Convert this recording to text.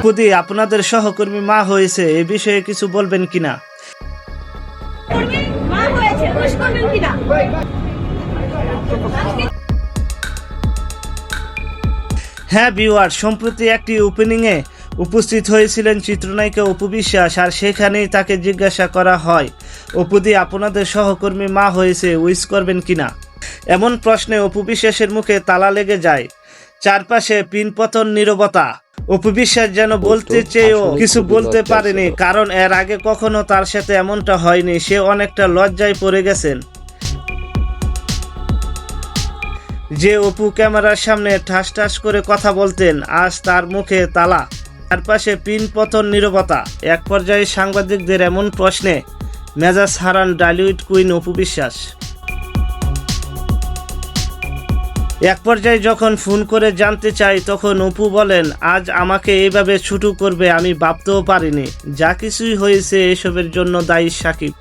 পুদি আপনাদের সহকর্মী মা হয়েছে, এ বিষয়ে কিছু বলবেন কিনা? হ্যাঁ ভিউয়ার, সম্প্রতি একটি ওপেনিংয়ে উপস্থিত হয়েছিলেন চিত্রনায়িকা অপু বিশ্বাস, আর সেখানেই তাকে জিজ্ঞাসা করা হয়, অপুদি আপনাদের সহকর্মী মা হয়েছে, উইশ করবেন কিনা? এমন প্রশ্নে অপু বিশ্বাসের মুখে তালা লেগে যায়। চারপাশে পিনপতন নীরবতা। অপু বিশ্বাস যেন বলতে চেয়েও কিছু বলতে পারেনি, কারণ এর আগে কখনো তার সাথে এমনটা হয়নি। সে অনেকটা লজ্জায় পড়ে গেছেন। যে অপু ক্যামেরার সামনে ঠাস ঠাস করে কথা বলতেন, আজ তার মুখে তালা। চারপাশে পিনপতন নীরবতা। এক পর্যায়ে সাংবাদিকদের এমন প্রশ্নে মেজাজ হারান ডালিউড কুইন অপু বিশ্বাস। এক পর্যায়ে যখন ফোন করে জানতে চাই, তখন অপু বলেন, আজ আমাকে এইভাবে ছুটু করবে আমি ভাবতেও পারিনি। যা কিছুই হয়েছে এসবের জন্য দায়ী সাকিব।